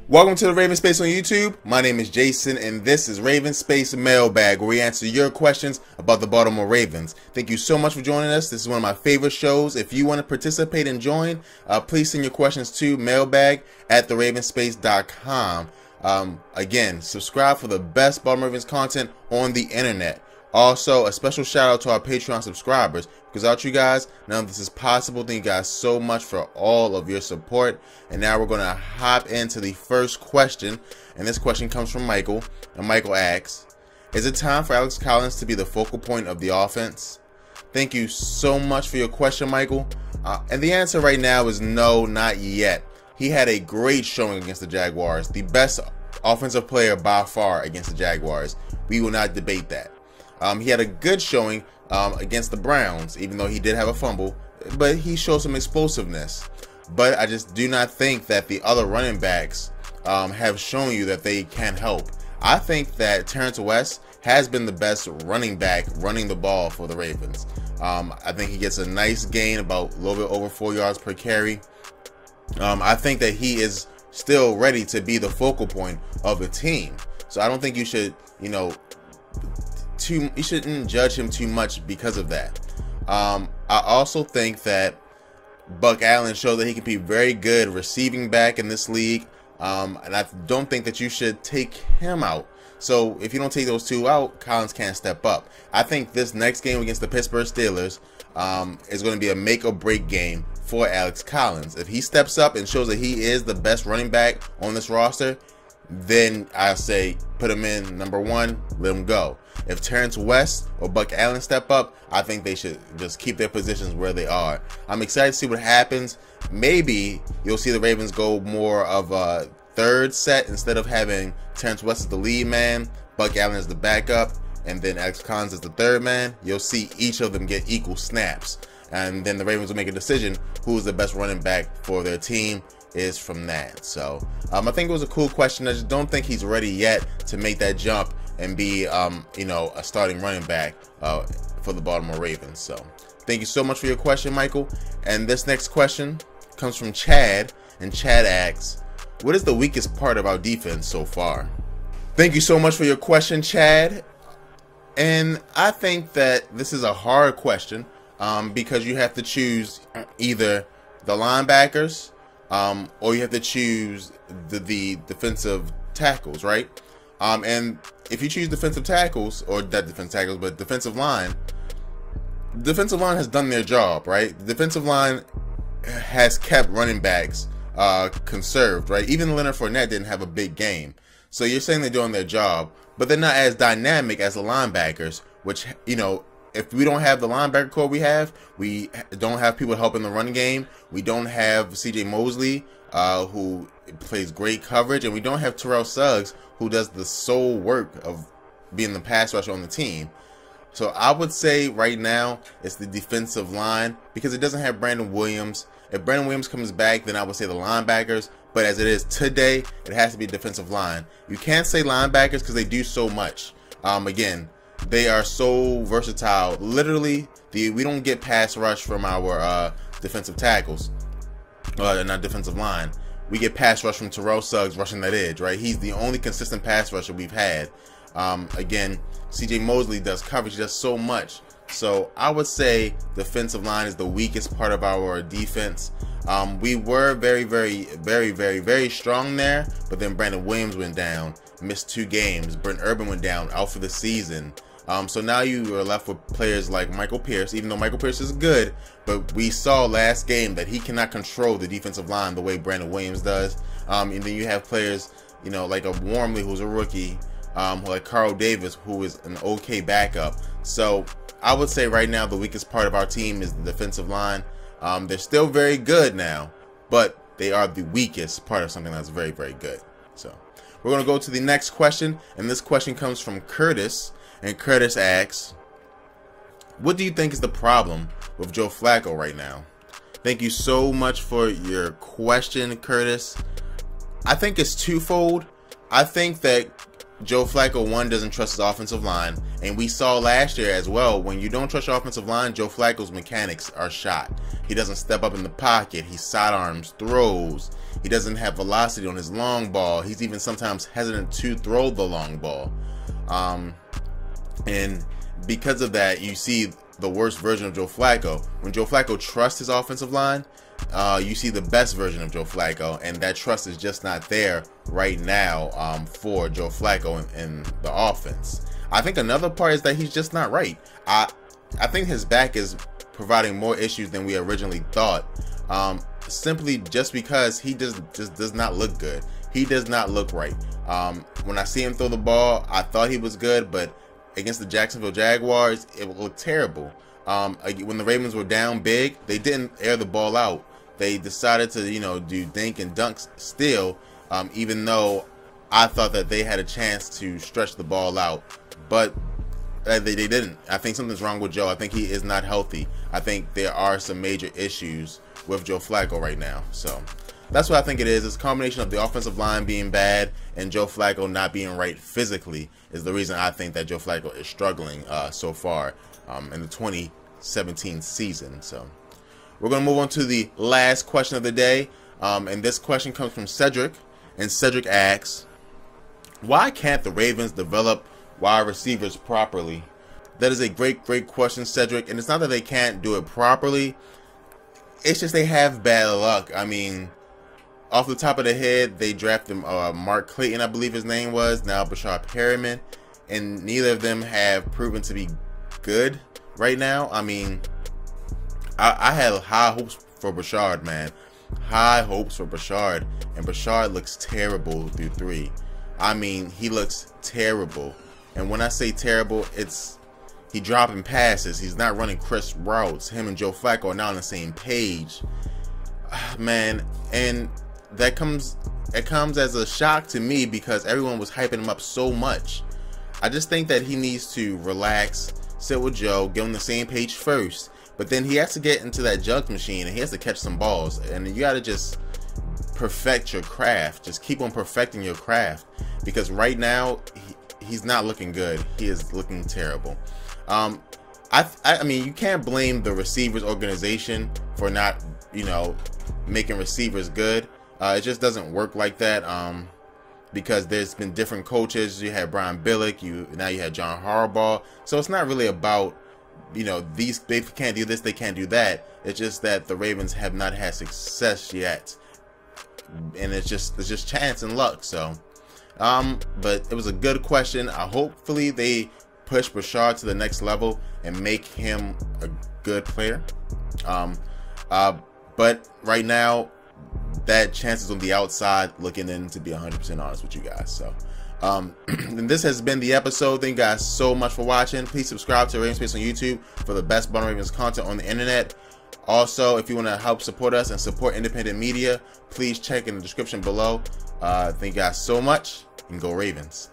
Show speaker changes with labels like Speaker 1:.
Speaker 1: Welcome to the Raven Space on YouTube. My name is Jason and this is Raven Space Mailbag, where we answer your questions about the Baltimore Ravens. Thank you so much for joining us. This is one of my favorite shows. If you want to participate and join, please send your questions to mailbag@theravenspace.com. Again, subscribe for the best Baltimore Ravens content on the internet. Also, a special shout out to our Patreon subscribers, because without you guys, none of this is possible. Thank you guys so much for all of your support. And now we're going to hop into the first question. And this question comes from Michael. And Michael asks, is it time for Alex Collins to be the focal point of the offense? Thank you so much for your question, Michael. And the answer right now is no, not yet. He had a great showing against the Jaguars. The best offensive player by far against the Jaguars. We will not debate that. He had a good showing against the Browns, even though he did have a fumble, but he showed some explosiveness. But I just do not think that the other running backs have shown you that they can help. I think that Terrence West has been the best running back running the ball for the Ravens. I think he gets a nice gain, about a little bit over 4 yards per carry. I think that he is still ready to be the focal point of the team. So I don't think you should, you shouldn't judge him too much because of that. I also think that Buck Allen showed that he can be very good receiving back in this league, and I don't think that you should take him out. So if you don't take those two out, Collins can't step up. I think this next game against the Pittsburgh Steelers is going to be a make or break game for Alex Collins. If he steps up and shows that he is the best running back on this roster, then I say put him in number one, let him go. If Terrence West or Buck Allen step up, I think they should just keep their positions where they are. I'm excited to see what happens. Maybe you'll see the Ravens go more of a third set instead of having Terrence West as the lead man, Buck Allen as the backup, and then Alex Collins as the third man. You'll see each of them get equal snaps, and then the Ravens will make a decision who's the best running back for their team is from that. So I think it was a cool question. I just don't think he's ready yet to make that jump and be a starting running back for the Baltimore Ravens. So thank you so much for your question, Michael. And this next question comes from Chad, and Chad asks, what is the weakest part of our defense so far? Thank you so much for your question, Chad. And I think that this is a hard question because you have to choose either the linebackers or you have to choose the defensive tackles, right? And if you choose defensive tackles, or not defensive tackles, but defensive line has done their job, right? The defensive line has kept running backs conserved, right? Even Leonard Fournette didn't have a big game. So you're saying they're doing their job, but they're not as dynamic as the linebackers, which, if we don't have the linebacker core we don't have people helping the run game. We don't have C.J. Mosley, who plays great coverage, and we don't have Terrell Suggs, who does the sole work of being the pass rusher on the team. So I would say right now it's the defensive line, because it doesn't have Brandon Williams. If Brandon Williams comes back, then I would say the linebackers. But as it is today, it has to be defensive line. You can't say linebackers because they do so much. Again, they are so versatile. Literally, we don't get pass rush from our defensive tackles, not defensive line. We get pass rush from Terrell Suggs rushing that edge, right? He's the only consistent pass rusher we've had. Again, C.J. Mosley does coverage, he does so much. So I would say defensive line is the weakest part of our defense. We were very, very, very, very, very strong there, but then Brandon Williams went down, missed 2 games. Brent Urban went down, out for the season. So now you are left with players like Michael Pierce, even though Michael Pierce is good, but we saw last game that he cannot control the defensive line the way Brandon Williams does. And then you have players, like a Wormley, who's a rookie, like Carl Davis, who is an okay backup. So I would say right now the weakest part of our team is the defensive line. They're still very good now, but they are the weakest part of something that's very, very good. So we're going to go to the next question, and this question comes from Curtis. And Curtis asks, what do you think is the problem with Joe Flacco right now? Thank you so much for your question, Curtis. I think it's twofold. I think that Joe Flacco, one, doesn't trust his offensive line, and we saw last year as well, when you don't trust your offensive line, Joe Flacco's mechanics are shot. He doesn't step up in the pocket, he sidearms throws, he doesn't have velocity on his long ball, he's even sometimes hesitant to throw the long ball. And because of that, you see the worst version of Joe Flacco. When Joe Flacco trusts his offensive line, you see the best version of Joe Flacco, and that trust is just not there right now for Joe Flacco in the offense. I think another part is that he's just not right. I think his back is providing more issues than we originally thought, simply just because he just does not look good. He does not look right. When I see him throw the ball, I thought he was good, but against the Jacksonville Jaguars, it looked terrible. When the Ravens were down big, they didn't air the ball out. They decided to, do dink and dunks still, even though I thought that they had a chance to stretch the ball out. But they didn't. I think something's wrong with Joe. I think he is not healthy. I think there are some major issues with Joe Flacco right now. So that's what I think it is. It's a combination of the offensive line being bad and Joe Flacco not being right physically is the reason I think that Joe Flacco is struggling so far in the 2017 season. So we're going to move on to the last question of the day. And this question comes from Cedric. And Cedric asks, why can't the Ravens develop wide receivers properly? That is a great question, Cedric. And it's not that they can't do it properly. It's just they have bad luck. I mean, off the top of the head, they drafted Mark Clayton, I believe his name was, now Brashad Perriman. And neither of them have proven to be good right now. I mean, I had high hopes for Brashad, man. High hopes for Brashad. And Brashad looks terrible through 3. I mean, he looks terrible. And when I say terrible, it's he dropping passes. He's not running crisp routes. Him and Joe Flacco are not on the same page. Man, and it comes as a shock to me because everyone was hyping him up so much. I just think that he needs to relax, sit with Joe, get on the same page first. But then he has to get into that junk machine and he has to catch some balls. And you got to just perfect your craft. Just keep on perfecting your craft. Because right now, he's not looking good. He is looking terrible. I mean, you can't blame the receivers organization for not, making receivers good. It just doesn't work like that. Because there's been different coaches. You had Brian Billick. Now you had John Harbaugh. So it's not really about, they can't do this, they can't do that. It's just that the Ravens have not had success yet, and it's just chance and luck. So, but it was a good question. Hopefully they push Brashad to the next level and make him a good player. But right now, that chance is on the outside looking in, to be 100% honest with you guys. So, and this has been the episode. Thank you guys so much for watching. Please subscribe to Ravens Space on YouTube for the best Baltimore Ravens content on the internet. Also, if you want to help support us and support independent media, please check in the description below. Thank you guys so much, and go Ravens.